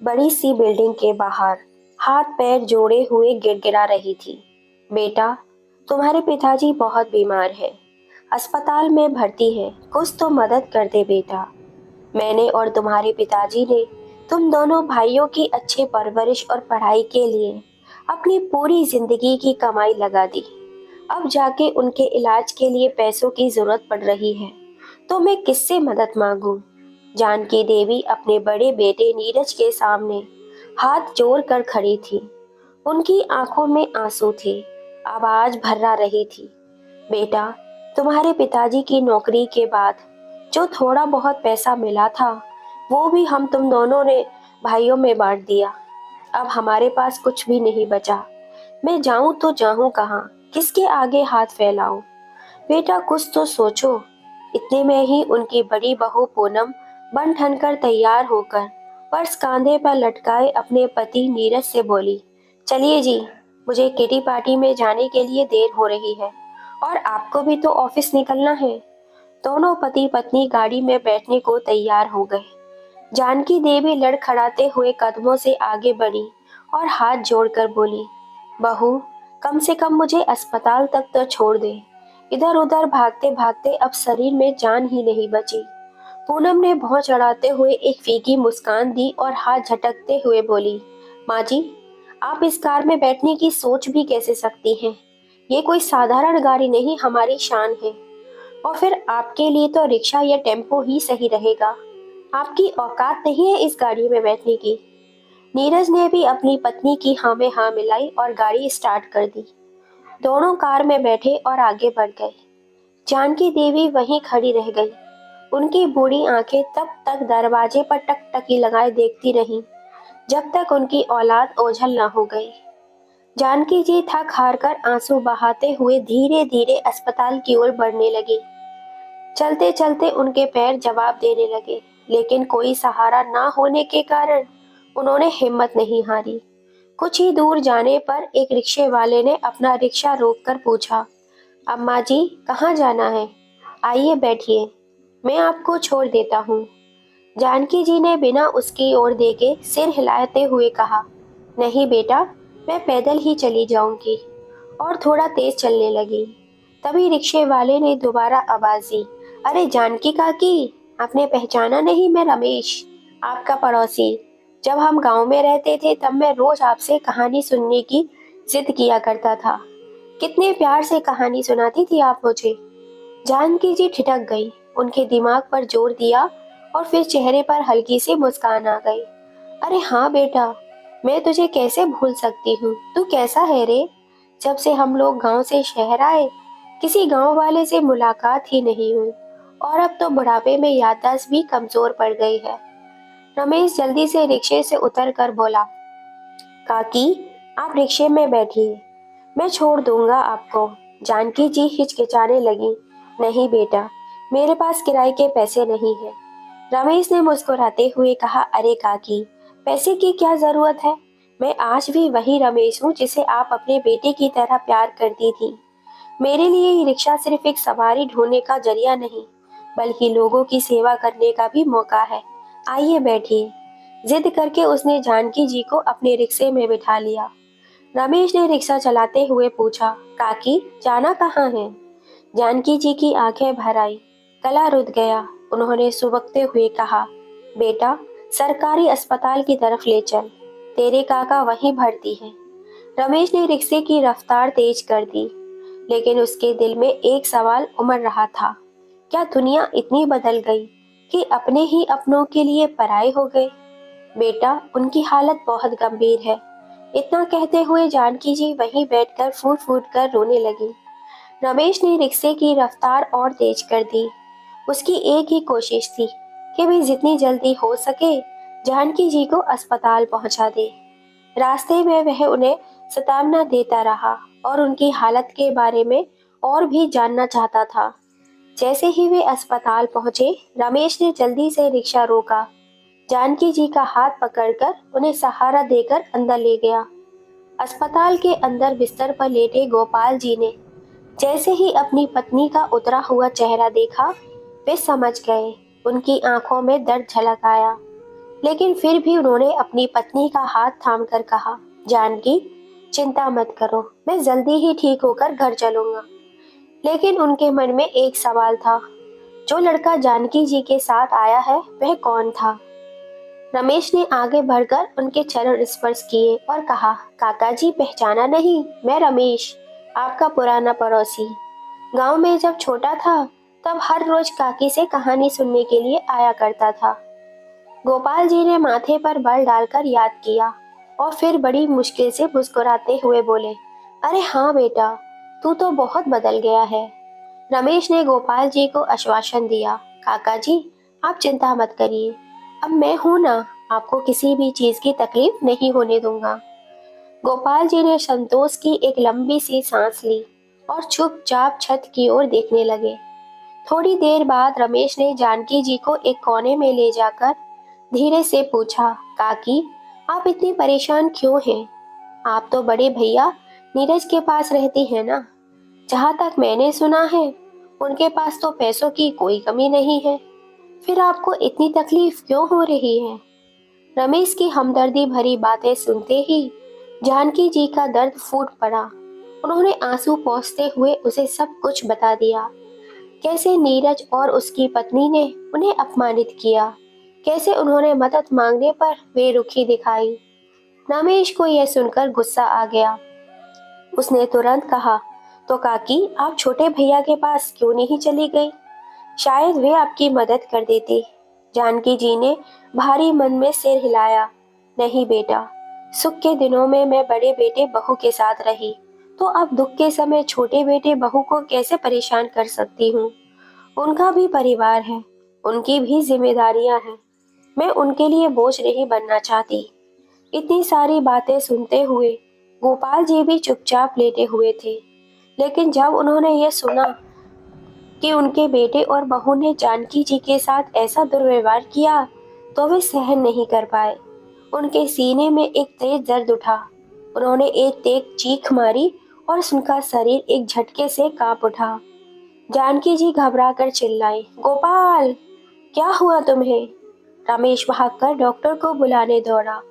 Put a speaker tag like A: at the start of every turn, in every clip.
A: बड़ी सी बिल्डिंग के बाहर हाथ पैर जोड़े हुए गिड़गिड़ा रही थी। बेटा, तुम्हारे पिताजी बहुत बीमार है, अस्पताल में भर्ती है, कुछ तो मदद कर दे बेटा। मैंने और तुम्हारे पिताजी ने तुम दोनों भाइयों की अच्छी परवरिश और पढ़ाई के लिए अपनी पूरी जिंदगी की कमाई लगा दी। अब जाके उनके इलाज के लिए पैसों की जरूरत पड़ रही है, तो मैं किससे मदद मांगूं? जानकी देवी अपने बड़े बेटे नीरज के सामने हाथ जोड़कर खड़ी थी। उनकी आंखों में आंसू थे, आवाज भर्रा रही थी। बेटा, तुम्हारे पिताजी की नौकरी के बाद जो थोड़ा बहुत पैसा मिला था, वो भी हम तुम दोनों ने भाइयों में बांट दिया। अब हमारे पास कुछ भी नहीं बचा। मैं जाऊं तो जाऊं कहाँ, किसके आगे हाथ फैलाऊं? बेटा, कुछ तो सोचो। इतने में ही उनकी बड़ी बहू पूनम बन ठनकर तैयार होकर पर्स कांधे पर लटकाए अपने पति नीरज से बोली, चलिए जी, मुझे किटी पार्टी में जाने के लिए देर हो रही है और आपको भी तो ऑफिस निकलना है। दोनों पति पत्नी गाड़ी में बैठने को तैयार हो गए। जानकी देवी लड़खड़ाते हुए कदमों से आगे बढ़ी और हाथ जोड़कर बोली, बहू, कम से कम मुझे अस्पताल तक तो छोड़ दे। इधर उधर भागते भागते अब शरीर में जान ही नहीं बची। पूनम ने भौं चढ़ाते हुए एक फीकी मुस्कान दी और हाथ झटकते हुए बोली, माँ जी, आप इस कार में बैठने की सोच भी कैसे सकती हैं? ये कोई साधारण गाड़ी नहीं, हमारी शान है। और फिर आपके लिए तो रिक्शा या टेम्पो ही सही रहेगा। आपकी औकात नहीं है इस गाड़ी में बैठने की। नीरज ने भी अपनी पत्नी की हाँ में हाँ मिलाई और गाड़ी स्टार्ट कर दी। दोनों कार में बैठे और आगे बढ़ गए। जानकी देवी वहीं खड़ी रह गई। उनकी बूढ़ी आंखें तब तक दरवाजे पर टकटकी लगाए देखती रहीं, जब तक उनकी औलाद ओझल न हो गई। जानकी जी थक हार कर आंसू बहाते हुए धीरे धीरे अस्पताल की ओर बढ़ने लगी। चलते चलते उनके पैर जवाब देने लगे, लेकिन कोई सहारा ना होने के कारण उन्होंने हिम्मत नहीं हारी। कुछ ही दूर जाने पर एक रिक्शे वाले ने अपना रिक्शा रोककर पूछा, अम्मा जी, कहाँ जाना है? आइए बैठिए, मैं आपको छोड़ देता हूँ। जानकी जी ने बिना उसकी ओर देखे सिर हिलाते हुए कहा, नहीं बेटा, मैं पैदल ही चली जाऊंगी। और थोड़ा तेज चलने लगी। तभी रिक्शे वाले ने दोबारा आवाज दी, अरे जानकी काकी, आपने पहचाना नहीं? मैं रमेश, आपका पड़ोसी। जब हम गांव में रहते थे तब मैं रोज आपसे कहानी सुनने की जिद किया करता था। कितने प्यार से कहानी सुनाती थी आप मुझे। जानकी जी ठिठक गई। उनके दिमाग पर जोर दिया और फिर चेहरे पर हल्की सी मुस्कान आ गई। अरे हाँ बेटा, मैं तुझे कैसे भूल सकती हूँ। तू कैसा है रे? जब से हम लोग गांव से शहर आए, किसी गांव वाले से मुलाकात ही नहीं हुई। और अब तो बुढ़ापे में याददाश्त भी कमजोर पड़ गई है। रमेश जल्दी से रिक्शे से उतर कर बोला, काकी, आप रिक्शे में बैठिए, मैं छोड़ दूंगा आपको। जानकी जी हिचकिचाने लगी, नहीं बेटा, मेरे पास किराए के पैसे नहीं है। रमेश ने मुस्कुराते हुए कहा, अरे काकी, पैसे की क्या जरूरत है? मैं आज भी वही रमेश हूँ जिसे आप अपने बेटे की तरह प्यार करती थी। मेरे लिए ये रिक्शा सिर्फ एक सवारी ढूंढने का जरिया नहीं, बल्कि लोगों की सेवा करने का भी मौका है। आइए बैठिए। जिद करके उसने जानकी जी को अपने रिक्शे में बिठा लिया। रमेश ने रिक्शा चलाते हुए पूछा, काकी, जाना कहाँ है? जानकी जी की आंखें भर आई, गला रुध गया। उन्होंने सुबकते हुए कहा, बेटा, सरकारी अस्पताल की तरफ ले चल, तेरे काका वहीं भर्ती है। रमेश ने रिक्शे की रफ्तार तेज कर दी, लेकिन उसके दिल में एक सवाल उमड़ रहा था, क्या दुनिया इतनी बदल गई कि अपने ही अपनों के लिए पराये हो गए? बेटा, उनकी हालत बहुत गंभीर है। इतना कहते हुए जानकी जी वहीं बैठकर फूट फूट कर रोने लगी। रमेश ने रिक्शे की रफ्तार और तेज कर दी। उसकी एक ही कोशिश थी कि वे जितनी जल्दी हो सके जानकी जी को अस्पताल पहुंचा दे। रास्ते में वह उन्हें सतावना देता रहा और उनकी हालत के बारे में और भी जानना चाहता था। जैसे ही वे अस्पताल पहुंचे, रमेश ने जल्दी से रिक्शा रोका। जानकी जी का हाथ पकड़कर उन्हें सहारा देकर अंदर ले गया। अस्पताल के अंदर बिस्तर पर लेटे गोपाल जी ने जैसे ही अपनी पत्नी का उतरा हुआ चेहरा देखा, वे समझ गए। उनकी आंखों में दर्द झलक आया। लेकिन फिर भी उन्होंने अपनी पत्नी का हाथ थामकर कहा, जानकी, चिंता मत करो, मैं जल्दी ही ठीक होकर घर चलूंगा। लेकिन उनके मन में एक सवाल था, जो लड़का जानकी जी के साथ आया है वह कौन था। रमेश ने आगे बढ़कर उनके चरण स्पर्श किए और कहा, काका जी, पहचाना नहीं? मैं रमेश, आपका पुराना पड़ोसी। गांव में जब छोटा था तब हर रोज काकी से कहानी सुनने के लिए आया करता था। गोपाल जी ने माथे पर बल डालकर याद किया और फिर बड़ी मुश्किल से मुस्कुराते हुए बोले, अरे हाँ बेटा, तू तो बहुत बदल गया है। रमेश ने गोपाल जी को आश्वासन दिया, काका जी, आप चिंता मत करिए, अब मैं हूं ना, आपको किसी भी चीज की तकलीफ नहीं होने दूंगा। गोपाल जी ने संतोष की एक लंबी सी सांस ली और चुपचाप छत की ओर देखने लगे। थोड़ी देर बाद रमेश ने जानकी जी को एक कोने में ले जाकर धीरे से पूछा, काकी, आप इतनी परेशान क्यों हैं? आप तो बड़े भैया नीरज के पास रहती है ना? जहाँ तक मैंने सुना है उनके पास तो पैसों की कोई कमी नहीं है, फिर आपको इतनी तकलीफ क्यों हो रही है? रमेश की हमदर्दी भरी बातें सुनते ही जानकी जी का दर्द फूट पड़ा। उन्होंने आंसू पोंछते हुए उसे सब कुछ बता दिया, कैसे नीरज और उसकी पत्नी ने उन्हें अपमानित किया, कैसे उन्होंने मदद मांगने पर बेरुखी दिखाई। रमेश को यह सुनकर गुस्सा आ गया। उसने तुरंत कहा, तो काकी, आप छोटे भैया के पास क्यों नहीं चली गई? शायद वे आपकी मदद कर देते। जानकी जी ने भारी मन में सिर हिलाया, नहीं बेटा, सुख के दिनों में मैं बड़े बेटे बहू के साथ रही, तो अब दुख के समय छोटे बेटे बहू को कैसे परेशान कर सकती हूँ? उनका भी परिवार है, उनकी भी जिम्मेदारियां हैं, मैं उनके लिए बोझ नहीं बनना चाहती। इतनी सारी बातें सुनते हुए गोपाल जी भी चुपचाप लेटे हुए थे, लेकिन जब उन्होंने ये सुना कि उनके बेटे और बहू ने जानकी जी के साथ ऐसा दुर्व्यवहार किया तो वे सहन नहीं कर पाए। उनके सीने में एक तेज दर्द उठा। उन्होंने एक तेज चीख मारी और उनका शरीर एक झटके से कांप उठा। जानकी जी घबराकर चिल्लाई, गोपाल, क्या हुआ तुम्हें? रमेश भागकर डॉक्टर को बुलाने दौड़ा,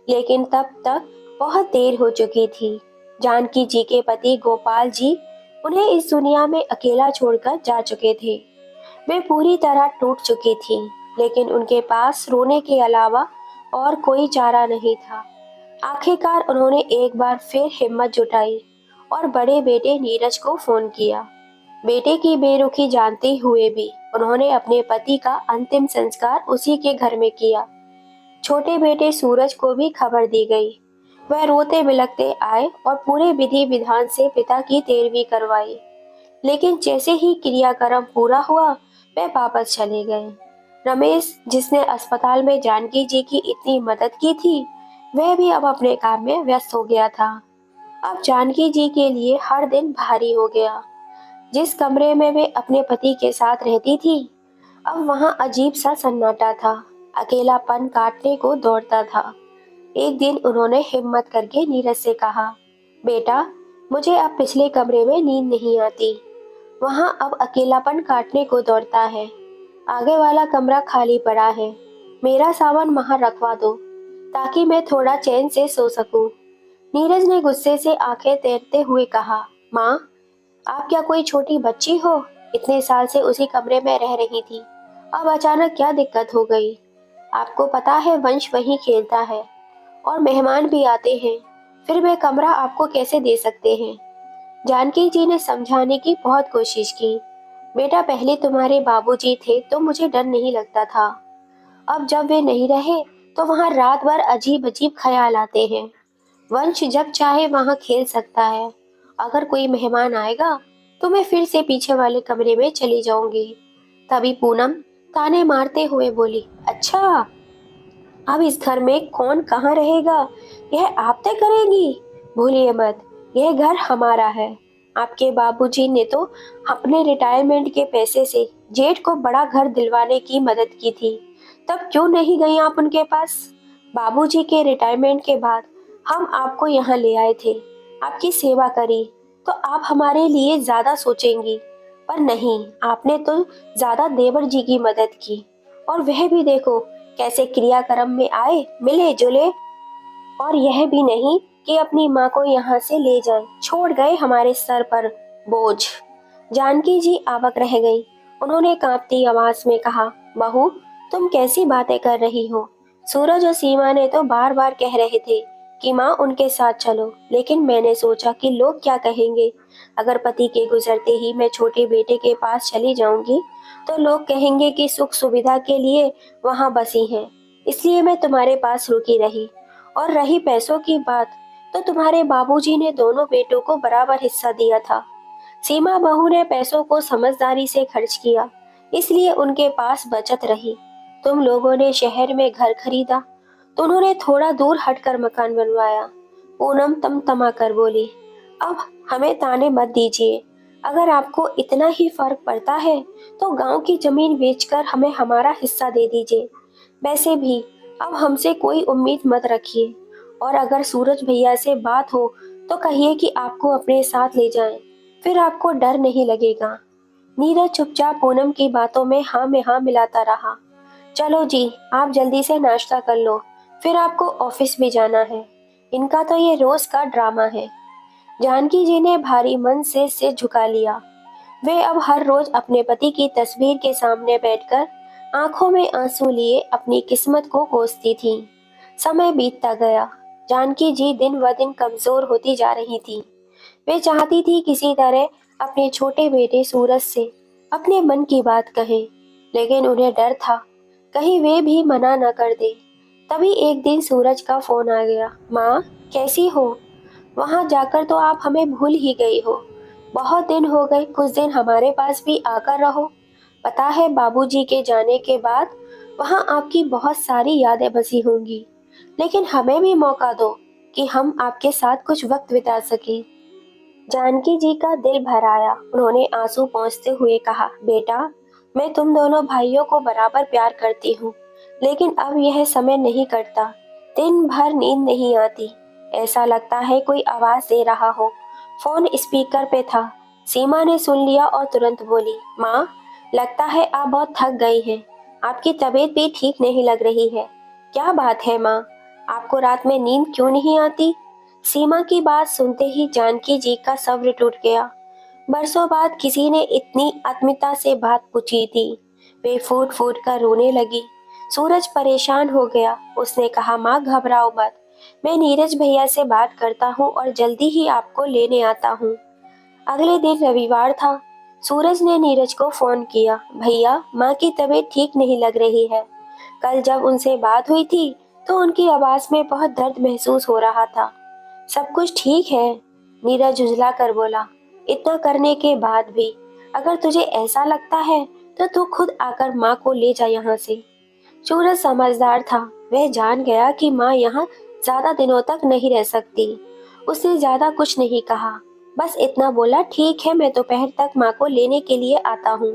A: लेकिन तब तक बहुत देर हो चुकी थी। जानकी जी के पति गोपाल जी उन्हें इस दुनिया में अकेला छोड़कर जा चुके थे। वे पूरी तरह टूट चुकी थीं, लेकिन उनके पास रोने के अलावा और कोई चारा नहीं था। आखिरकार उन्होंने एक बार फिर हिम्मत जुटाई और बड़े बेटे नीरज को फोन किया। बेटे की बेरुखी जानते हुए भी उन्होंने अपने पति का अंतिम संस्कार उसी के घर में किया। छोटे बेटे सूरज को भी खबर दी गई। वह रोते बिलखते आए और पूरे विधि विधान से पिता की तेरहवीं करवाई। लेकिन जैसे ही क्रियाक्रम पूरा हुआ वे वापस चले गए। रमेश, जिसने अस्पताल में जानकी जी की इतनी मदद की थी, वह भी अब अपने काम में व्यस्त हो गया था। अब जानकी जी के लिए हर दिन भारी हो गया। जिस कमरे में वे अपने पति के साथ रहती थी, अब वहां अजीब सा सन्नाटा था। अकेलापन काटने को दौड़ता था। एक दिन उन्होंने हिम्मत करके नीरज से कहा, बेटा, मुझे अब पिछले कमरे में नींद नहीं आती, वहां अब अकेलापन काटने को दौड़ता है। आगे वाला कमरा खाली पड़ा है, मेरा सामान वहां रखवा दो ताकि मैं थोड़ा चैन से सो सकूं। नीरज ने गुस्से से आंखें तैरते हुए कहा, माँ, आप क्या कोई छोटी बच्ची हो? इतने साल से उसी कमरे में रह रही थी, अब अचानक क्या दिक्कत हो गई? आपको पता है वंश वहीं खेलता है और मेहमान भी आते हैं, फिर वे कमरा आपको कैसे दे सकते हैं? जानकी जी ने समझाने की बहुत कोशिश की, बेटा, पहले तुम्हारे बाबूजी थे तो मुझे डर नहीं लगता था, अब जब वे नहीं रहे तो वहाँ रात भर अजीब अजीब ख्याल आते हैं। वंश जब चाहे वहाँ खेल सकता है, अगर कोई मेहमान आएगा तो मैं फिर से पीछे वाले कमरे में चली जाऊंगी। तभी पूनम ताने मारते हुए बोली, अच्छा, अब इस घर में कौन कहाँ रहेगा यह आप तय करेंगी? भूलिए मत, यह घर हमारा है। आपके बाबूजी ने तो अपने रिटायरमेंट के पैसे से जेठ को बड़ा घर दिलवाने की मदद की थी, तब क्यों नहीं गई आप उनके पास? बाबूजी के रिटायरमेंट के बाद हम आपको यहाँ ले आए थे, आपकी सेवा करी तो आप हमारे लिए ज्यादा सोचेंगी, पर नहीं, आपने तो ज्यादा देवर जी की मदद की, और वह भी देखो कैसे क्रियाक्रम में आए, मिले जुले, और यह भी नहीं कि अपनी माँ को यहाँ से ले जाएं, छोड़ गए हमारे सर पर बोझ। जानकी जी अवाक रह गई। उन्होंने कांपती आवाज में कहा, बहू, तुम कैसी बातें कर रही हो? सूरज और सीमा ने तो बार बार कह रहे थे कि माँ उनके साथ चलो, लेकिन मैंने सोचा कि लोग क्या कहेंगे। अगर पति के गुजरते ही मैं छोटे बेटे के पास चली जाऊंगी तो लोग कहेंगे कि सुख सुविधा के लिए वहां बसी हैं। इसलिए मैं तुम्हारे पास रुकी रही। और रही पैसों की बात, तो तुम्हारे बाबूजी ने दोनों बेटों को बराबर हिस्सा दिया था। सीमा बहू ने पैसों को समझदारी से खर्च किया, इसलिए उनके पास बचत रही। तुम लोगों ने शहर में घर खरीदा तो उन्होंने थोड़ा दूर हटकर मकान बनवाया। पूनम तमा कर बोली, अब हमें ताने मत दीजिए। अगर आपको इतना ही फर्क पड़ता है तो गांव की जमीन बेचकर हमें हमारा हिस्सा दे दीजिए। वैसे भी अब हमसे कोई उम्मीद मत रखिए, और अगर सूरज भैया से बात हो तो कहिए कि आपको अपने साथ ले जाएं, फिर आपको डर नहीं लगेगा। नीरज चुपचाप पूनम की बातों में हाँ मिलाता रहा। चलो जी, आप जल्दी से नाश्ता कर लो, फिर आपको ऑफिस भी जाना है। इनका तो ये रोज का ड्रामा है। जानकी जी ने भारी मन से सिर झुका लिया। वे अब हर रोज अपने पति की तस्वीर के सामने बैठकर आंखों में आंसू लिए अपनी किस्मत को कोसती थीं। समय बीतता गया। जानकी जी दिन ब दिन कमजोर होती जा रही थी। वे चाहती थी किसी तरह अपने छोटे बेटे सूरज से अपने मन की बात कहें, लेकिन उन्हें डर था कहीं वे भी मना न कर दे। तभी एक दिन सूरज का फोन आ गया। माँ, कैसी हो? वहां जाकर तो आप हमें भूल ही गई हो। बहुत दिन हो गए, कुछ दिन हमारे पास भी आकर रहो। पता है, बाबूजी के जाने के बाद वहां आपकी बहुत सारी यादें बसी होंगी, लेकिन हमें भी मौका दो कि हम आपके साथ कुछ वक्त बिता सकें। जानकी जी का दिल भर आया। उन्होंने आंसू पोंछते हुए कहा, बेटा, मैं तुम दोनों भाइयों को बराबर प्यार करती हूँ, लेकिन अब यह समय नहीं कटता। दिन भर नींद नहीं आती। ऐसा लगता है कोई आवाज दे रहा हो। फोन स्पीकर पे था। सीमा ने सुन लिया और तुरंत बोली, माँ, लगता है आप बहुत थक गई हैं। आपकी तबीयत भी ठीक नहीं लग रही है। क्या बात है माँ, आपको रात में नींद क्यों नहीं आती? सीमा की बात सुनते ही जानकी जी का सब्र टूट गया। बरसों बाद किसी ने इतनी आत्मीयता से बात पूछी थी। वे फूट फूट कर रोने लगी। सूरज परेशान हो गया। उसने कहा, माँ घबराओ मत, मैं नीरज भैया से बात करता हूँ और जल्दी ही आपको लेने आता हूँ। अगले दिन रविवार था। सूरज ने नीरज को फोन किया, भैया, माँ की तबीयत ठीक नहीं लग रही है। कल जब उनसे बात हुई थी तो उनकी आवाज में बहुत दर्द महसूस हो रहा था। सब कुछ ठीक है, नीरज झुंझला कर बोला। इतना करने के बाद भी अगर तुझे ऐसा लगता है तो तू खुद आकर माँ को ले जा यहाँ से। सूरज समझदार था। वह जान गया कि माँ यहाँ ज्यादा दिनों तक नहीं रह सकती। उसने ज्यादा कुछ नहीं कहा, बस इतना बोला, ठीक है, मैं दोपहर तक माँ को लेने के लिए आता हूँ।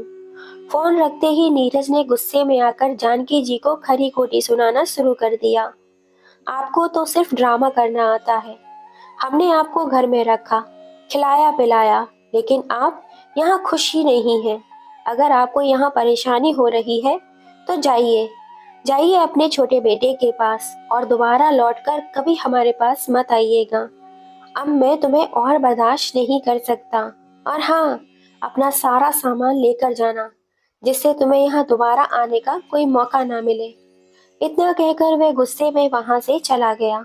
A: फोन रखते ही नीरज ने गुस्से में आकर जानकी जी को खरी खोटी सुनाना शुरू कर दिया। आपको तो सिर्फ ड्रामा करना आता है। हमने आपको घर में रखा, खिलाया पिलाया, लेकिन आप यहाँ खुश ही नहीं हैं। अगर आपको यहाँ परेशानी हो रही है तो जाइए, जाइए अपने छोटे बेटे के पास और दोबारा लौटकर कभी हमारे पास मत आइएगा। अब मैं तुम्हें और बर्दाश्त नहीं कर सकता। और हाँ, अपना सारा सामान लेकर जाना, जिससे तुम्हें यहाँ दोबारा आने का कोई मौका ना मिले। इतना कहकर वह गुस्से में वहां से चला गया।